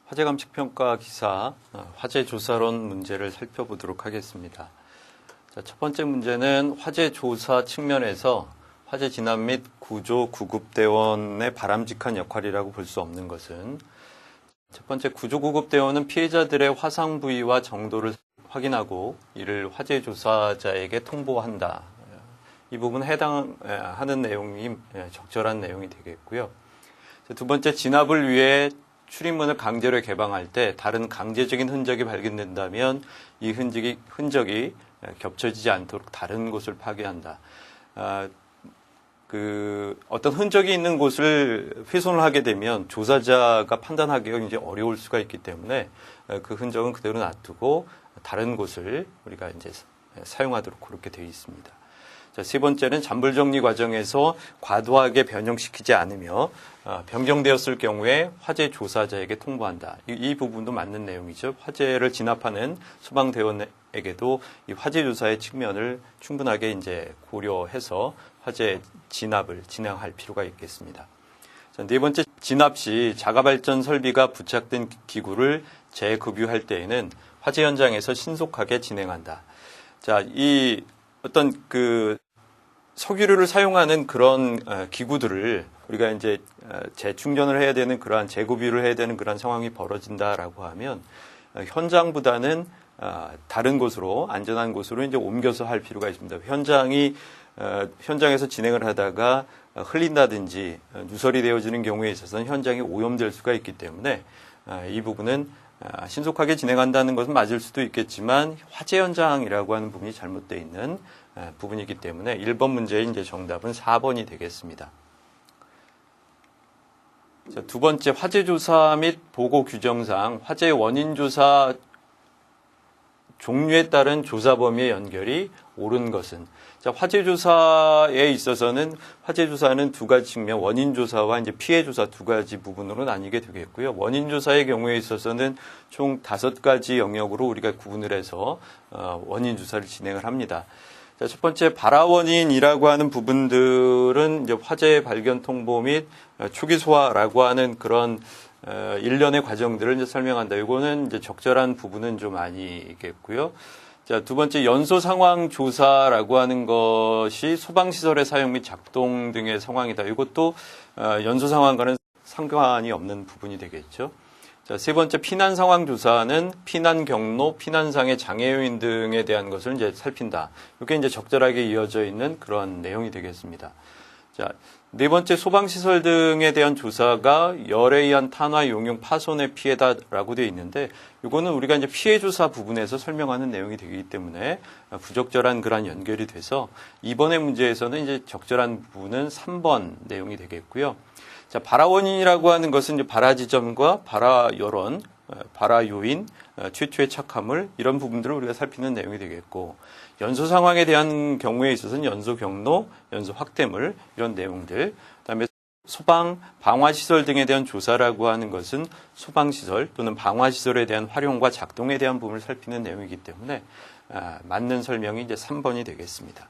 화재 감식 평가 기사 화재 조사론 문제를 살펴보도록 하겠습니다. 자, 첫 번째 문제는 화재 조사 측면에서 화재 진압 및 구조 구급대원의 바람직한 역할이라고 볼 수 없는 것은, 첫 번째, 구조 구급대원은 피해자들의 화상 부위와 정도를 확인하고 이를 화재 조사자에게 통보한다. 이 부분에 해당하는 내용이 적절한 내용이 되겠고요. 두 번째, 진압을 위해 출입문을 강제로 개방할 때 다른 강제적인 흔적이 발견된다면 이 흔적이 겹쳐지지 않도록 다른 곳을 파괴한다. 어떤 흔적이 있는 곳을 훼손을 하게 되면 조사자가 판단하기가 굉장히 어려울 수가 있기 때문에 그 흔적은 그대로 놔두고 다른 곳을 우리가 이제 사용하도록 그렇게 되어 있습니다. 자, 세 번째는 잔불 정리 과정에서 과도하게 변형시키지 않으며 변경되었을 경우에 화재 조사자에게 통보한다. 이 부분도 맞는 내용이죠. 화재를 진압하는 소방대원에게도 이 화재 조사의 측면을 충분하게 이제 고려해서 화재 진압을 진행할 필요가 있겠습니다. 자, 네 번째, 진압 시 자가발전 설비가 부착된 기구를 재급유할 때에는 화재 현장에서 신속하게 진행한다. 자, 이 어떤 석유류를 사용하는 그런 기구들을 우리가 이제 재충전을 해야 되는 그러한 재구비를 해야 되는 그러한 상황이 벌어진다라고 하면 현장보다는 다른 곳으로, 안전한 곳으로 이제 옮겨서 할 필요가 있습니다. 현장에서 진행을 하다가 흘린다든지 누설이 되어지는 경우에 있어서는 현장이 오염될 수가 있기 때문에 이 부분은 신속하게 진행한다는 것은 맞을 수도 있겠지만 화재 현장이라고 하는 부분이 잘못되어 있는 부분이기 때문에 1번 문제의 이제 정답은 4번이 되겠습니다. 자, 두 번째, 화재 조사 및 보고 규정상 화재 원인 조사 종류에 따른 조사 범위의 연결이 옳은 것은, 자, 화재 조사에 있어서는 화재 조사는 두 가지 측면, 원인 조사와 이제 피해 조사 두 가지 부분으로 나뉘게 되겠고요. 원인 조사의 경우에 있어서는 총 5가지 영역으로 우리가 구분을 해서 원인 조사를 진행을 합니다. 자, 첫 번째, 발화 원인이라고 하는 부분들은 이제 화재 발견 통보 및 초기 소화라고 하는 그런 일련의 과정들을 이제 설명한다. 이거는 이제 적절한 부분은 좀 아니겠고요. 자, 두 번째, 연소 상황 조사라고 하는 것이 소방시설의 사용 및 작동 등의 상황이다. 이것도 연소 상황과는 상관이 없는 부분이 되겠죠. 자, 세 번째, 피난 상황 조사는 피난 경로, 피난상의 장애 요인 등에 대한 것을 이제 살핀다. 이게 이제 적절하게 이어져 있는 그런 내용이 되겠습니다. 자, 네 번째, 소방시설 등에 대한 조사가 열에 의한 탄화, 용융, 파손의 피해다라고 되어 있는데, 이거는 우리가 이제 피해 조사 부분에서 설명하는 내용이 되기 때문에 부적절한 그런 연결이 돼서 이번의 문제에서는 이제 적절한 부분은 3번 내용이 되겠고요. 자, 발화 원인이라고 하는 것은 이제 발화 지점과 발화 여론, 발화 요인, 최초의 착화물 이런 부분들을 우리가 살피는 내용이 되겠고, 연소 상황에 대한 경우에 있어서는 연소 경로, 연소 확대물 이런 내용들, 그다음에 소방, 방화시설 등에 대한 조사라고 하는 것은 소방시설 또는 방화시설에 대한 활용과 작동에 대한 부분을 살피는 내용이기 때문에 맞는 설명이 이제 3번이 되겠습니다.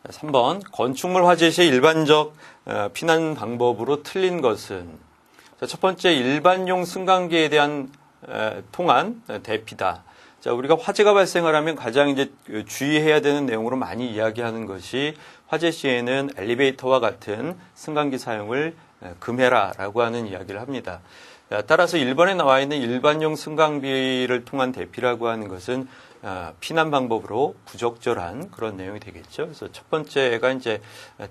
3번, 건축물 화재 시 일반적 피난 방법으로 틀린 것은, 자, 첫 번째, 일반용 승강기에 대한 통한 대피다. 자, 우리가 화재가 발생을 하면 가장 이제 주의해야 되는 내용으로 많이 이야기하는 것이 화재 시에는 엘리베이터와 같은 승강기 사용을 금해라라고 하는 이야기를 합니다. 따라서 1번에 나와 있는 일반용 승강기를 통한 대피라고 하는 것은 피난 방법으로 부적절한 그런 내용이 되겠죠. 그래서 첫 번째가 이제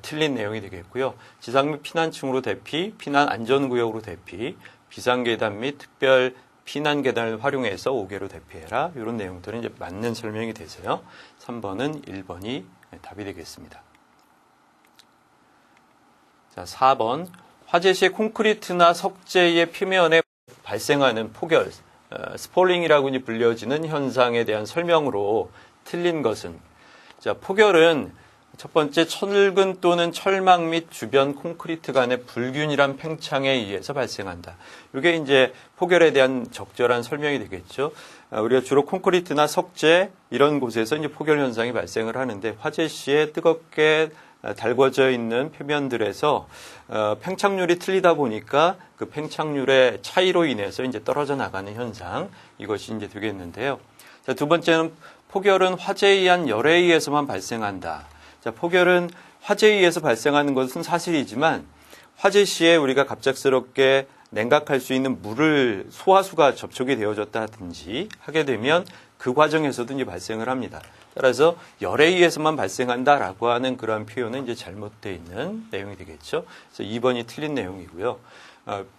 틀린 내용이 되겠고요. 지상 및 피난층으로 대피, 피난 안전구역으로 대피, 비상계단 및 특별 피난 계단을 활용해서 5개로 대피해라. 이런 내용들은 이제 맞는 설명이 되세요. 3번은 1번이 답이 되겠습니다. 자, 4번. 화재 시 콘크리트나 석재의 표면에 발생하는 폭열, 스폴링이라고 불려지는 현상에 대한 설명으로 틀린 것은, 자, 폭열은 첫 번째, 철근 또는 철망 및 주변 콘크리트 간의 불균일한 팽창에 의해서 발생한다. 이게 이제 폭열에 대한 적절한 설명이 되겠죠. 우리가 주로 콘크리트나 석재 이런 곳에서 이제 폭열 현상이 발생을 하는데, 화재 시에 뜨겁게 달궈져 있는 표면들에서 팽창률이 틀리다 보니까 그 팽창률의 차이로 인해서 이제 떨어져 나가는 현상, 이것이 이제 되겠는데요. 자, 두 번째는 폭열은 화재에 의한 열에 의해서만 발생한다. 자, 폭열은 화재에 의해서 발생하는 것은 사실이지만 화재 시에 우리가 갑작스럽게 냉각할 수 있는 물을 소화수가 접촉이 되어졌다든지 하게 되면 그 과정에서도 이제 발생을 합니다. 따라서 열에 의해서만 발생한다라고 하는 그런 표현은 이제 잘못되어 있는 내용이 되겠죠. 그래서 2번이 틀린 내용이고요.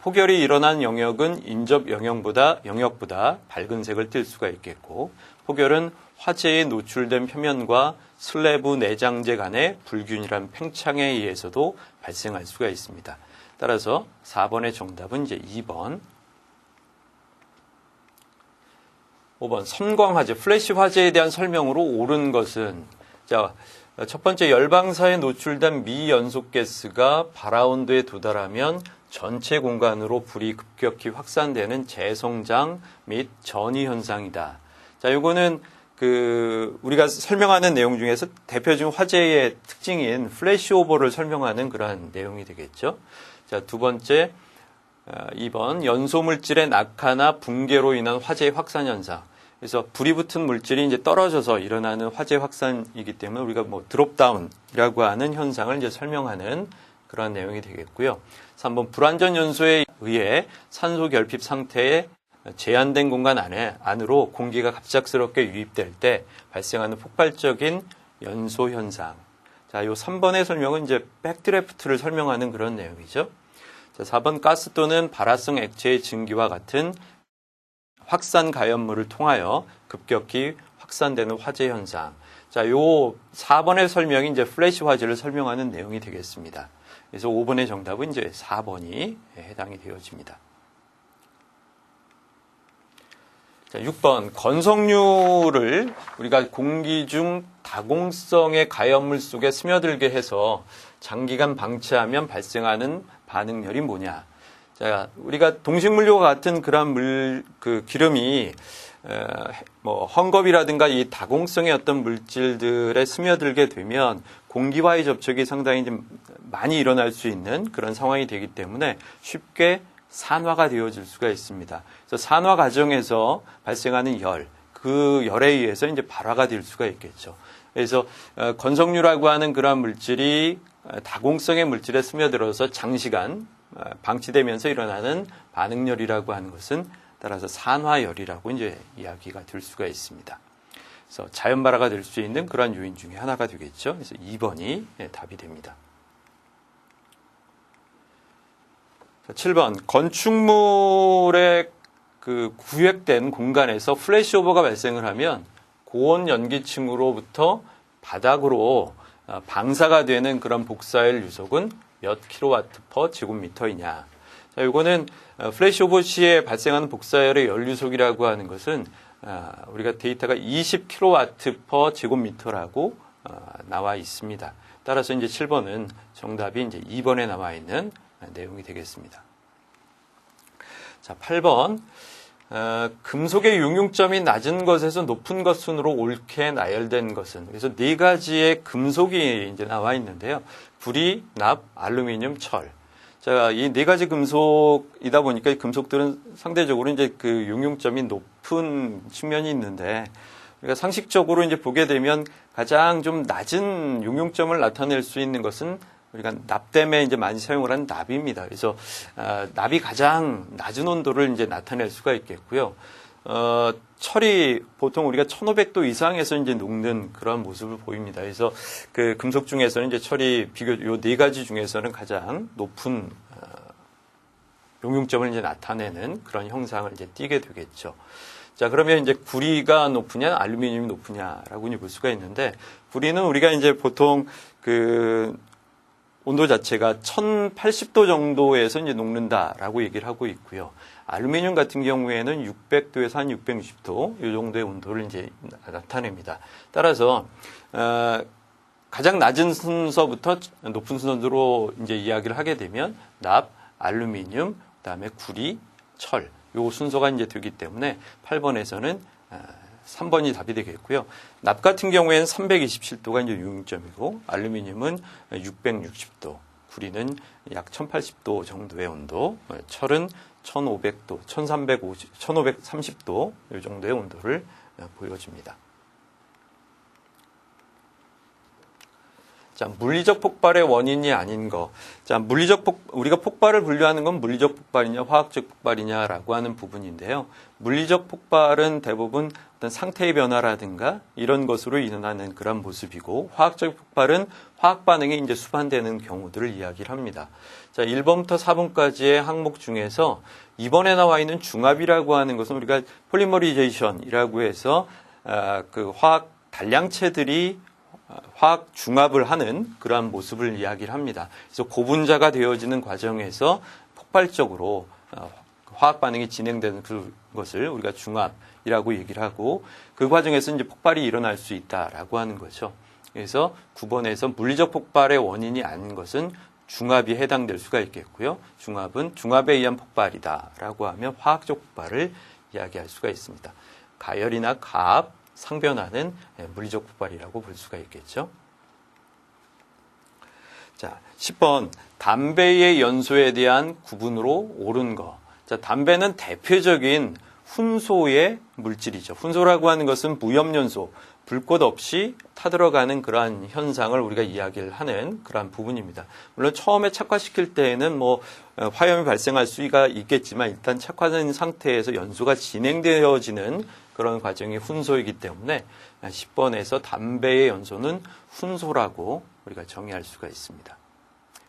폭열이 일어난 영역은 인접 영역보다 밝은 색을 띨 수가 있겠고, 폭열은 화재에 노출된 표면과 슬래브 내장재 간의 불균일한 팽창에 의해서도 발생할 수가 있습니다. 따라서 4번의 정답은 이제 2번. 5번 섬광화재, 플래시 화재에 대한 설명으로 옳은 것은, 자, 첫 번째 열방사에 노출된 미연소가스가 발화온도에 도달하면 전체 공간으로 불이 급격히 확산되는 재성장 및 전이 현상이다. 자, 요거는 우리가 설명하는 내용 중에서 대표적인 화재의 특징인 플래시오버를 설명하는 그러한 내용이 되겠죠. 자, 두 번째, 2번 연소물질의 낙하나 붕괴로 인한 화재의 확산 현상. 그래서 불이 붙은 물질이 이제 떨어져서 일어나는 화재 확산이기 때문에 우리가 뭐 드롭다운이라고 하는 현상을 이제 설명하는 그런 내용이 되겠고요. 3번 불완전 연소에 의해 산소 결핍 상태에 제한된 공간 안으로 공기가 갑작스럽게 유입될 때 발생하는 폭발적인 연소 현상. 자, 요 3번의 설명은 이제 백드래프트를 설명하는 그런 내용이죠. 자, 4번 가스 또는 발화성 액체의 증기와 같은 확산 가연물을 통하여 급격히 확산되는 화재 현상. 자, 요 4번의 설명이 이제 플래시 화재를 설명하는 내용이 되겠습니다. 그래서 5번의 정답은 이제 4번이 해당이 되어집니다. 자, 6번 건성류를 우리가 공기 중 다공성의 가연물 속에 스며들게 해서 장기간 방치하면 발생하는 반응열이 뭐냐? 자, 우리가 동식물류와 같은 그런 기름이 헝겊이라든가 이 다공성의 어떤 물질들에 스며들게 되면 공기와의 접촉이 상당히 좀 많이 일어날 수 있는 그런 상황이 되기 때문에 쉽게 산화가 되어질 수가 있습니다. 그래서 산화 과정에서 발생하는 열, 그 열에 의해서 이제 발화가 될 수가 있겠죠. 그래서 건성류라고 하는 그러한 물질이 다공성의 물질에 스며들어서 장시간 방치되면서 일어나는 반응열이라고 하는 것은 따라서 산화열이라고 이제 이야기가 될 수가 있습니다. 그래서 자연 발화가 될 수 있는 그러한 요인 중에 하나가 되겠죠. 그래서 2번이 답이 됩니다. 7번 건축물의 구획된 공간에서 플래시오버가 발생을 하면 고온 연기층으로부터 바닥으로 방사가 되는 그런 복사열 유속은 몇 킬로와트 퍼 제곱미터이냐. 자, 이거는 플래시오버 시에 발생하는 복사열의 연류속이라고 하는 것은 우리가 데이터가 20 킬로와트 퍼 제곱미터라고 나와 있습니다. 따라서 이제 7번은 정답이 이제 2번에 나와 있는 내용이 되겠습니다. 자, 8번. 금속의 용융점이 낮은 것에서 높은 것 순으로 옳게 나열된 것은. 그래서 네 가지의 금속이 이제 나와 있는데요. 구리, 납, 알루미늄, 철. 자, 이 네 가지 금속이다 보니까 이 금속들은 상대적으로 이제 그 용융점이 높은 측면이 있는데, 우리가 상식적으로 이제 보게 되면 가장 좀 낮은 용융점을 나타낼 수 있는 것은 우리가 납땜에 이제 많이 사용을 하는 납입니다. 그래서 납이 가장 낮은 온도를 이제 나타낼 수가 있겠고요. 철이 보통 우리가 1500도 이상에서 이제 녹는 그런 모습을 보입니다. 그래서 그 금속 중에서는 이제 철이 요 네 가지 중에서는 가장 높은 용융점을 이제 나타내는 그런 형상을 이제 띠게 되겠죠. 자, 그러면 이제 구리가 높으냐, 알루미늄이 높으냐라고 이제 볼 수가 있는데, 구리는 우리가 이제 보통 온도 자체가 1080도 정도에서 이제 녹는다라고 얘기를 하고 있고요. 알루미늄 같은 경우에는 600도에서 한 660도 이 정도의 온도를 이제 나타냅니다. 따라서 가장 낮은 순서부터 높은 순서로 이제 이야기를 하게 되면 납, 알루미늄, 그다음에 구리, 철 요 순서가 이제 되기 때문에 8번에서는 3번이 답이 되겠고요. 납 같은 경우에는 327도가 이제 유흥점이고, 알루미늄은 660도, 구리는 약 1080도 정도의 온도, 철은 1500도, 1530도 이 정도의 온도를 보여줍니다. 자, 물리적 폭발의 원인이 아닌 거. 자, 우리가 폭발을 분류하는 건 물리적 폭발이냐, 화학적 폭발이냐라고 하는 부분인데요. 물리적 폭발은 대부분 어떤 상태의 변화라든가 이런 것으로 일어나는 그런 모습이고, 화학적 폭발은 화학 반응이 이제 수반되는 경우들을 이야기를 합니다. 자, 1번부터 4번까지의 항목 중에서 2번에 나와 있는 중합이라고 하는 것은 우리가 폴리머리제이션이라고 해서 그 화학 단량체들이 화학 중합을 하는 그러한 모습을 이야기를 합니다. 그래서 고분자가 되어지는 과정에서 폭발적으로 화학 반응이 진행되는 그것을 우리가 중합이라고 얘기를 하고, 그 과정에서 이제 폭발이 일어날 수 있다라고 하는 거죠. 그래서 9번에서 물리적 폭발의 원인이 아닌 것은 중합이 해당될 수가 있겠고요. 중합은 중합에 의한 폭발이다라고 하면 화학적 폭발을 이야기할 수가 있습니다. 가열이나 가압, 상변화는 물리적 폭발이라고 볼 수가 있겠죠. 자, 10번 담배의 연소에 대한 구분으로 옳은 거. 자, 담배는 대표적인 훈소의 물질이죠. 훈소라고 하는 것은 무염연소, 불꽃 없이 타들어가는 그러한 현상을 우리가 이야기를 하는 그러한 부분입니다. 물론 처음에 착화시킬 때에는 화염이 발생할 수가 있겠지만, 일단 착화된 상태에서 연소가 진행되어지는 그런 과정이 훈소이기 때문에 10번에서 담배의 연소는 훈소라고 우리가 정의할 수가 있습니다.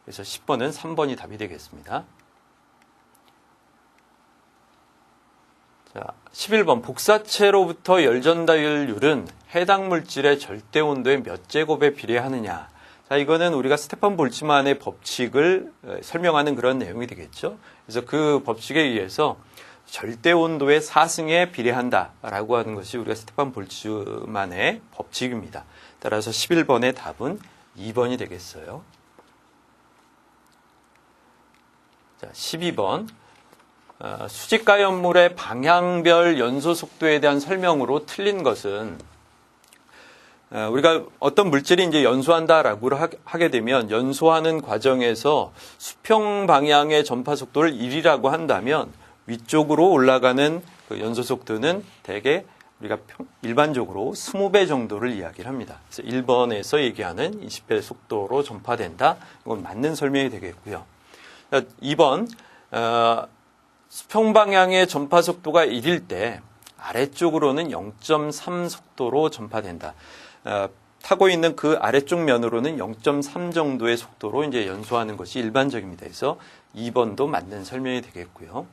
그래서 10번은 3번이 답이 되겠습니다. 자, 11번 복사체로부터 열 전달률은 해당 물질의 절대 온도의 몇 제곱에 비례하느냐. 자, 이거는 우리가 스테판 볼츠만의 법칙을 설명하는 그런 내용이 되겠죠. 그래서 그 법칙에 의해서 절대 온도의 4승에 비례한다라고 하는 것이 우리가 스테판 볼츠만의 법칙입니다. 따라서 11번의 답은 2번이 되겠어요. 자, 12번 수직가연물의 방향별 연소 속도에 대한 설명으로 틀린 것은, 우리가 어떤 물질이 이제 연소한다라고 하게 되면 연소하는 과정에서 수평 방향의 전파 속도를 1이라고 한다면 위쪽으로 올라가는 그 연소 속도는 대개 우리가 일반적으로 20배 정도를 이야기를 합니다. 그래서 1번에서 얘기하는 20배 속도로 전파된다. 이건 맞는 설명이 되겠고요. 2번 수평 방향의 전파 속도가 1일 때 아래쪽으로는 0.3 속도로 전파된다. 타고 있는 그 아래쪽 면으로는 0.3 정도의 속도로 이제 연소하는 것이 일반적입니다. 그래서 2번도 맞는 설명이 되겠고요.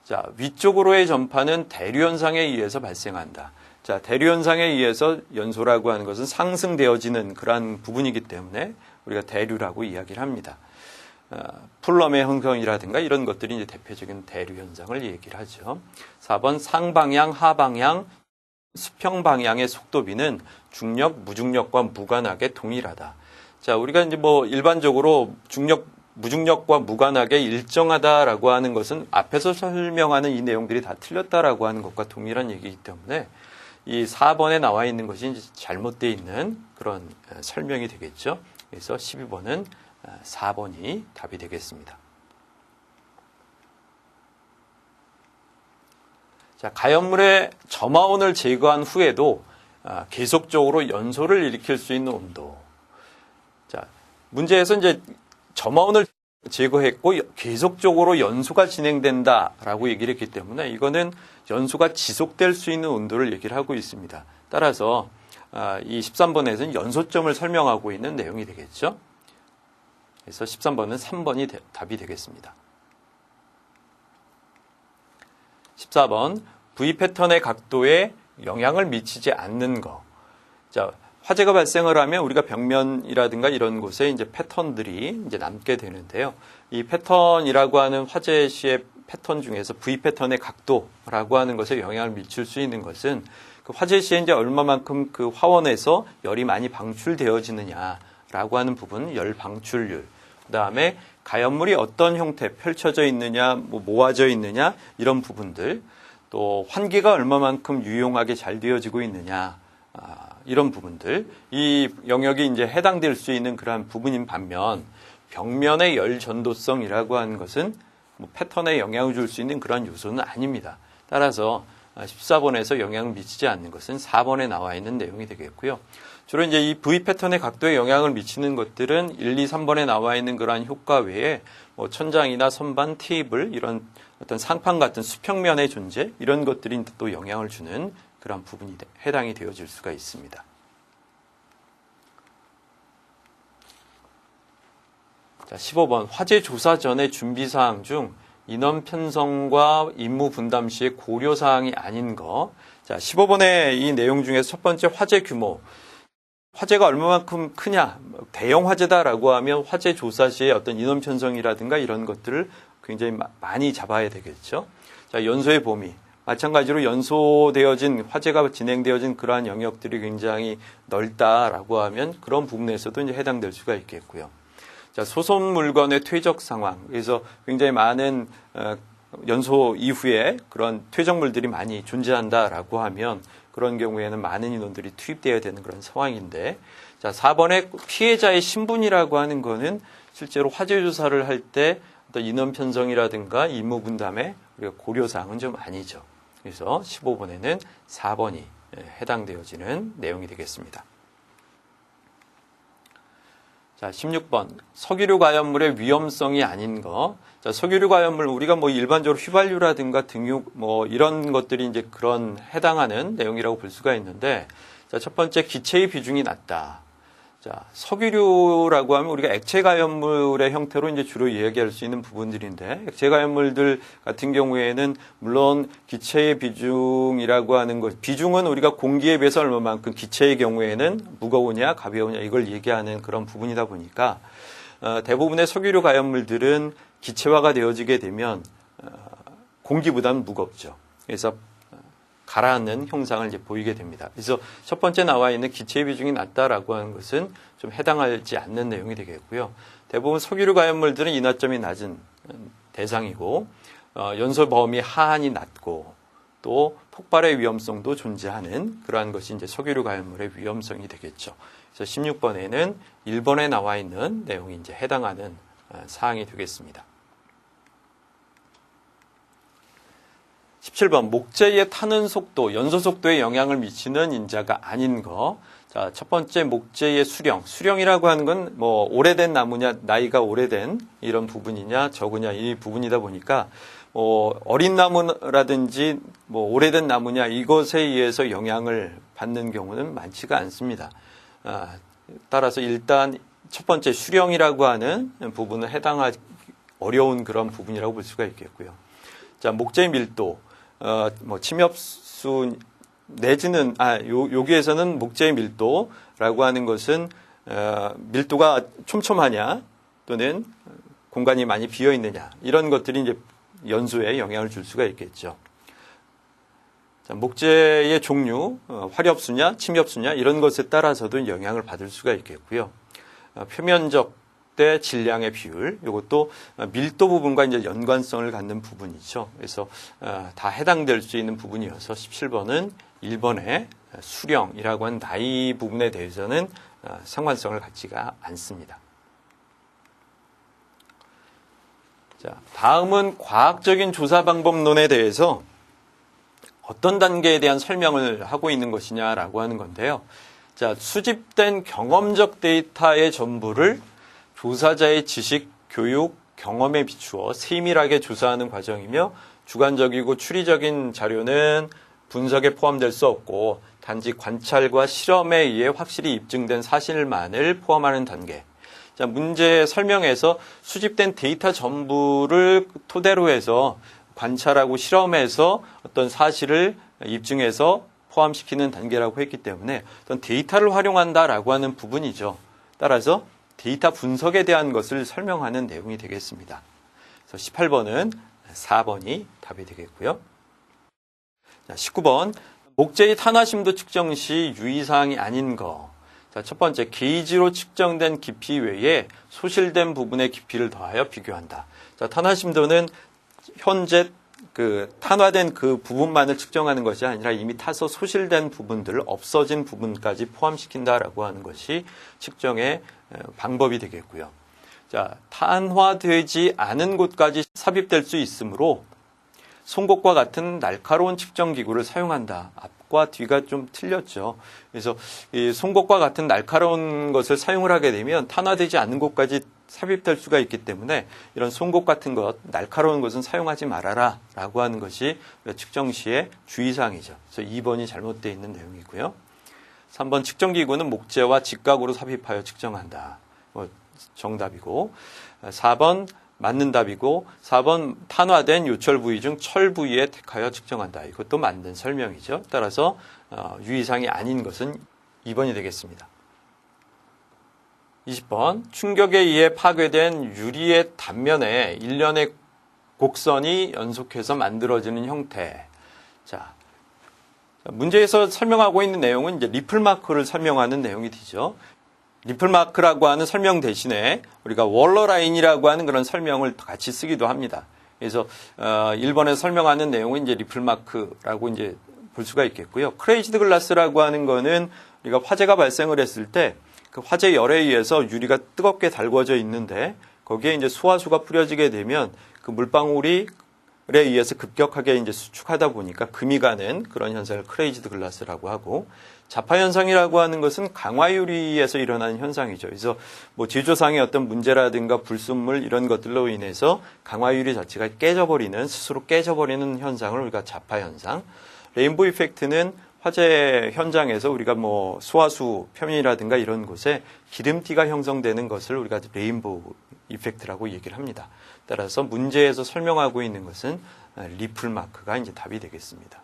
자, 위쪽으로의 전파는 대류 현상에 의해서 발생한다. 자, 대류 현상에 의해서 연소라고 하는 것은 상승되어지는 그러한 부분이기 때문에 우리가 대류라고 이야기를 합니다. 풀럼의 형성이라든가 이런 것들이 이제 대표적인 대류 현상을 얘기를 하죠. 4번 상방향, 하방향, 수평 방향의 속도비는 중력, 무중력과 무관하게 동일하다. 자, 우리가 이제 일반적으로 중력, 무중력과 무관하게 일정하다라고 하는 것은 앞에서 설명하는 이 내용들이 다 틀렸다라고 하는 것과 동일한 얘기이기 때문에 이 4번에 나와 있는 것이 이제 잘못되어 있는 그런 설명이 되겠죠. 그래서 12번은 4번이 답이 되겠습니다. 자, 가연물의 점화원을 제거한 후에도 계속적으로 연소를 일으킬 수 있는 온도. 자, 문제에서 이제 점화원을 제거했고 계속적으로 연소가 진행된다라고 얘기를 했기 때문에 이거는 연소가 지속될 수 있는 온도를 얘기를 하고 있습니다. 따라서 이 13번에서는 연소점을 설명하고 있는 내용이 되겠죠. 그래서 13번은 3번이 답이 되겠습니다. 14번 V 패턴의 각도에 영향을 미치지 않는 거. 자, 화재가 발생을 하면 우리가 벽면이라든가 이런 곳에 이제 패턴들이 이제 남게 되는데요. 이 패턴이라고 하는 화재 시의 패턴 중에서 V 패턴의 각도라고 하는 것에 영향을 미칠 수 있는 것은 그 화재 시에 이제 얼마만큼 그 화원에서 열이 많이 방출되어지느냐라고 하는 부분, 열 방출률. 그다음에 가연물이 어떤 형태 펼쳐져 있느냐, 모아져 있느냐 이런 부분들. 또 환기가 얼마만큼 유용하게 잘 되어지고 있느냐, 이런 부분들, 이 영역이 이제 해당될 수 있는 그러한 부분인 반면 벽면의 열 전도성이라고 하는 것은 뭐 패턴에 영향을 줄 수 있는 그런 요소는 아닙니다. 따라서 14번에서 영향을 미치지 않는 것은 4번에 나와 있는 내용이 되겠고요. 주로 이제 이 V 패턴의 각도에 영향을 미치는 것들은 1, 2, 3번에 나와 있는 그러한 효과 외에 뭐 천장이나 선반, 테이블, 이런 어떤 상판 같은 수평면의 존재, 이런 것들이 또 영향을 주는 그런 부분이 해당이 되어질 수가 있습니다. 자, 15번 화재 조사 전의 준비사항 중 인원 편성과 임무 분담 시의 고려사항이 아닌 거. 자, 15번의 이 내용 중에서 첫 번째 화재 규모. 화재가 얼마만큼 크냐, 대형 화재다라고 하면 화재 조사 시에 어떤 인원 편성이라든가 이런 것들을 굉장히 많이 잡아야 되겠죠. 자, 연소의 범위. 마찬가지로 연소되어진, 화재가 진행되어진 그러한 영역들이 굉장히 넓다라고 하면 그런 부분에서도 이제 해당될 수가 있겠고요. 자, 소속 물건의 퇴적 상황. 그래서 굉장히 많은 연소 이후에 그런 퇴적물들이 많이 존재한다라고 하면 그런 경우에는 많은 인원들이 투입되어야 되는 그런 상황인데, 자, 4번에 피해자의 신분이라고 하는 거는 실제로 화재 조사를 할 때 어떤 인원 편성이라든가 임무 분담의 우리가 고려사항은 좀 아니죠. 그래서 15번에는 4번이 해당되어지는 내용이 되겠습니다. 자, 16번. 석유류 가연물의 위험성이 아닌 거. 자, 석유류 가연물, 우리가 뭐 일반적으로 휘발유라든가 등유, 뭐 이런 것들이 이제 그런 해당하는 내용이라고 볼 수가 있는데, 자, 첫 번째, 기체의 비중이 낮다. 자, 석유류라고 하면 우리가 액체 가연물의 형태로 이제 주로 이야기할 수 있는 부분들인데, 액체 가연물들 같은 경우에는 물론 기체의 비중이라고 하는 것, 비중은 우리가 공기에 비해서 얼마만큼, 기체의 경우에는 무거우냐 가벼우냐 이걸 얘기하는 그런 부분이다 보니까 대부분의 석유류 가연물들은 기체화가 되어지게 되면 공기보다는 무겁죠. 그래서 가라앉는 형상을 이제 보이게 됩니다. 그래서 첫 번째 나와 있는 기체의 비중이 낮다라고 하는 것은 좀 해당하지 않는 내용이 되겠고요. 대부분 석유류 가연물들은 인화점이 낮은 대상이고, 연소 범위 하한이 낮고, 또 폭발의 위험성도 존재하는 그러한 것이 이제 석유류 가연물의 위험성이 되겠죠. 그래서 16번에는 1번에 나와 있는 내용이 이제 해당하는 사항이 되겠습니다. 17번, 목재의 타는 속도, 연소 속도에 영향을 미치는 인자가 아닌 거. 자, 첫 번째, 목재의 수령. 수령이라고 하는 건 뭐 오래된 나무냐, 나이가 오래된 이런 부분이냐, 적으냐 이 부분이다 보니까 어린 나무라든지 뭐 오래된 나무냐 이것에 의해서 영향을 받는 경우는 많지가 않습니다. 따라서 일단 첫 번째 수령이라고 하는 부분은 해당하기 어려운 그런 부분이라고 볼 수가 있겠고요. 자, 목재의 밀도. 뭐 침엽수 내지는 여기에서는 목재의 밀도라고 하는 것은 밀도가 촘촘하냐 또는 공간이 많이 비어 있느냐 이런 것들이 이제 연소에 영향을 줄 수가 있겠죠. 자, 목재의 종류, 화렵수냐 침엽수냐 이런 것에 따라서도 영향을 받을 수가 있겠고요. 표면적 대 질량의 비율, 이것도 밀도 부분과 이제 연관성을 갖는 부분이죠. 그래서 다 해당될 수 있는 부분이어서 17번은 1번의 수령이라고 하는 나이 부분에 대해서는 상관성을 갖지가 않습니다. 자, 다음은 과학적인 조사 방법론에 대해서 어떤 단계에 대한 설명을 하고 있는 것이냐라고 하는 건데요. 자, 수집된 경험적 데이터의 전부를 조사자의 지식, 교육, 경험에 비추어 세밀하게 조사하는 과정이며 주관적이고 추리적인 자료는 분석에 포함될 수 없고 단지 관찰과 실험에 의해 확실히 입증된 사실만을 포함하는 단계. 자, 문제 설명에서 수집된 데이터 전부를 토대로 해서 관찰하고 실험해서 어떤 사실을 입증해서 포함시키는 단계라고 했기 때문에 어떤 데이터를 활용한다라고 하는 부분이죠. 따라서 데이터 분석에 대한 것을 설명하는 내용이 되겠습니다. 그래서 18번은 4번이 답이 되겠고요. 자, 19번. 목재의 탄화심도 측정 시 유의사항이 아닌 거. 자, 첫 번째, 게이지로 측정된 깊이 외에 소실된 부분의 깊이를 더하여 비교한다. 자, 탄화심도는 현재 그 탄화된 그 부분만을 측정하는 것이 아니라 이미 타서 소실된 부분들, 없어진 부분까지 포함시킨다라고 하는 것이 측정의 방법이 되겠고요. 자, 탄화되지 않은 곳까지 삽입될 수 있으므로 송곳과 같은 날카로운 측정 기구를 사용한다. 앞과 뒤가 좀 틀렸죠. 그래서 이 송곳과 같은 날카로운 것을 사용을 하게 되면 탄화되지 않는 곳까지 삽입될 수가 있기 때문에 이런 송곳 같은 것, 날카로운 것은 사용하지 말아라 라고 하는 것이 측정 시의 주의사항이죠. 그래서 2번이 잘못되어 있는 내용이고요. 3번 측정기구는 목재와 직각으로 삽입하여 측정한다. 정답이고 4번 맞는 답이고 4번 탄화된 요철 부위 중 철 부위에 택하여 측정한다. 이것도 맞는 설명이죠. 따라서 유의사항이 아닌 것은 2번이 되겠습니다. 20번 충격에 의해 파괴된 유리의 단면에 일련의 곡선이 연속해서 만들어지는 형태. 자, 문제에서 설명하고 있는 내용은 이제 리플마크를 설명하는 내용이 되죠. 리플마크라고 하는 설명 대신에 우리가 월러라인이라고 하는 그런 설명을 같이 쓰기도 합니다. 그래서 1번에 설명하는 내용은 이제 리플마크라고 이제 볼 수가 있겠고요. 크레이지드 글라스라고 하는 거는 우리가 화재가 발생을 했을 때 그 화재 열에 의해서 유리가 뜨겁게 달궈져 있는데 거기에 이제 수화수가 뿌려지게 되면 그 물방울이 에 의해서 급격하게 이제 수축하다 보니까 금이 가는 그런 현상을 크레이지드 글라스라고 하고, 자파 현상이라고 하는 것은 강화유리에서 일어나는 현상이죠. 그래서 뭐 제조상의 어떤 문제라든가 불순물 이런 것들로 인해서 강화유리 자체가 깨져버리는, 스스로 깨져버리는 현상을 우리가 자파 현상. 레인보우 이펙트는 화재 현장에서 우리가 뭐 수화수 표면이라든가 이런 곳에 기름띠가 형성되는 것을 우리가 레인보우 이펙트라고 얘기를 합니다. 따라서 문제에서 설명하고 있는 것은 리플마크가 이제 답이 되겠습니다.